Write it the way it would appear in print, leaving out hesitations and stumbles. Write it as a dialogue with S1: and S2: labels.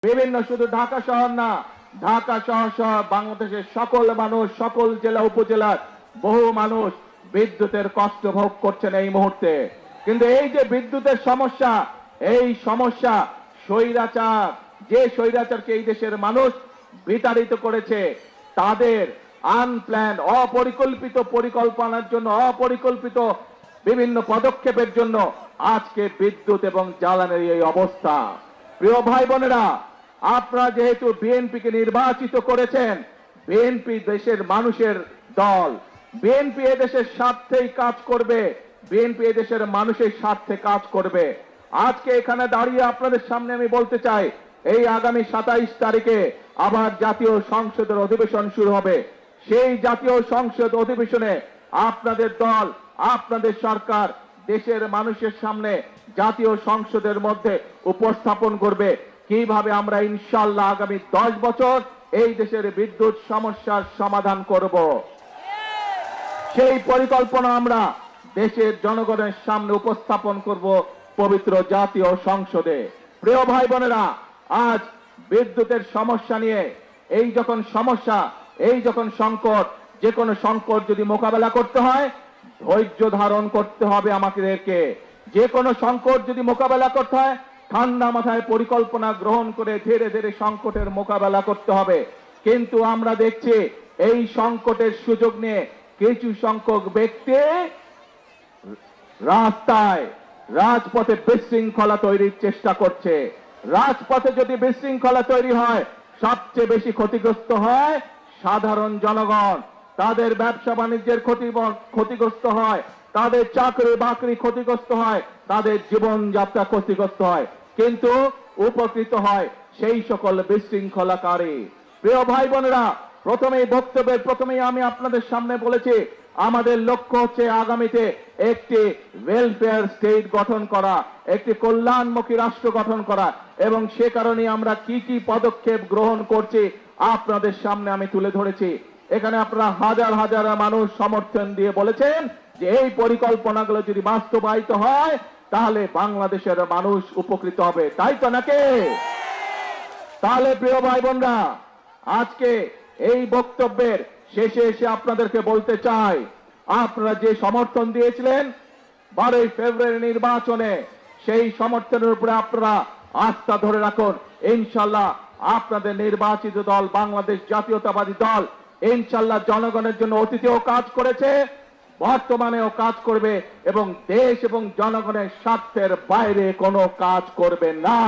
S1: বিভিন্ন শুধু ঢাকা শহর না, ঢাকা শহর সহ বাংলাদেশের সকল মানুষ, সকল জেলা উপজেলার বহু মানুষ বিদ্যুতের কষ্ট ভোগ করছেন এই মুহূর্তে। কিন্তু এই যে বিদ্যুতের সমস্যা, এই সমস্যা স্বৈরাচার, যে স্বৈরাচারকে এই দেশের মানুষ বিতাড়িত করেছে, তাদের আনপ্ল্যান অপরিকল্পিত পরিকল্পনার জন্য, অপরিকল্পিত বিভিন্ন পদক্ষেপের জন্য আজকে বিদ্যুৎ এবং জ্বালানির এই অবস্থা। প্রিয় ভাই বোনেরা, আপনারা যেহেতু বিএনপিকে নির্বাচিত করেছেন, বিএনপি দেশের মানুষের দল, বিএনপি এদেশের স্বার্থেই কাজ করবে, বিএনপি এদেশের মানুষের স্বার্থে কাজ করবে। আজকে এখানে দাঁড়িয়ে আপনাদের সামনে আমি বলতে চাই, এই আগামী 27 তারিখে আবার জাতীয় সংসদের অধিবেশন শুরু হবে। সেই জাতীয় সংসদ অধিবেশনে আপনাদের দল, আপনাদের সরকার দেশের মানুষের সামনে জাতীয় সংসদের মধ্যে উপস্থাপন করবে কিভাবে আমরা ইনশাআল্লাহ আগামী 10 বছর এই দেশের বিদ্যুৎ সমস্যার সমাধান করব। সেই পরিকল্পনা আমরা দেশের জনগণের সামনে উপস্থাপন করব পবিত্র জাতীয় সংসদে। প্রিয় ভাই বোনেরা, আজ বিদ্যুতের সমস্যা নিয়ে এই যখন সমস্যা, এই যখন সংকট, যে কোনো সংকট যদি মোকাবেলা করতে হয়, ধৈর্য ধারণ করতে হবে আমাদেরকে। যে কোনো সংকট যদি মোকাবেলা করতে হয়, ঠান্ডা মাথায় পরিকল্পনা গ্রহণ করে ধীরে ধীরে সংকটের মোকাবেলা করতে হবে। কিন্তু আমরা দেখছি এই সংকটের সুযোগ নিয়ে কিছু সংখ্যক ব্যক্তি রাস্তায়, রাজপথে বিশৃঙ্খলা তৈরির চেষ্টা করছে। রাজপথে যদি বিশৃঙ্খলা তৈরি হয়, সবচেয়ে বেশি ক্ষতিগ্রস্ত হয় সাধারণ জনগণ। তাদের ব্যবসা বাণিজ্যের ক্ষতিগ্রস্ত হয়, তাদের চাকরি বাকরি ক্ষতিগ্রস্ত হয়, তাদের জীবনযাত্রা ক্ষতিগ্রস্ত হয়, কিন্তু উপকৃত হয় সেই সকল বিশৃঙ্খলাকারী। প্রিয় ভাই বোনেরা, প্রথমেই বক্তব্যের প্রথমেই আমি আপনাদের সামনে বলেছি, আমাদের লক্ষ্য হচ্ছে আগামীতে একটি ওয়েলফেয়ার স্টেট গঠন করা, একটি কল্যাণমুখী রাষ্ট্র গঠন করা, এবং সে কারণে আমরা কি কি পদক্ষেপ গ্রহণ করছি আপনাদের সামনে আমি তুলে ধরেছি। এখানে আপনারা হাজার হাজার মানুষ সমর্থন দিয়ে বলেছেন যে এই পরিকল্পনাগুলো যদি বাস্তবায়িত হয় তাহলে বাংলাদেশের মানুষ উপকৃত হবে, তাই তো নাকি? তাহলে প্রিয় ভাই বোনরা, আজকে এই বক্তব্যের শেষে এসে আপনাদেরকে বলতে চাই, আপনারা যে সমর্থন দিয়েছিলেন 12 ফেব্রুয়ারি নির্বাচনে, সেই সমর্থনের উপরে আপনারা আস্থা ধরে রাখুন। ইনশাআল্লাহ আপনাদের নির্বাচিত দল বাংলাদেশ জাতীয়তাবাদী দল ইনশাআল্লাহ জনগণের জন্য অতীতেও কাজ করেছে, বর্তমানেও কাজ করবে, এবং দেশ এবং জনগণের স্বার্থের বাইরে কোনো কাজ করবে না।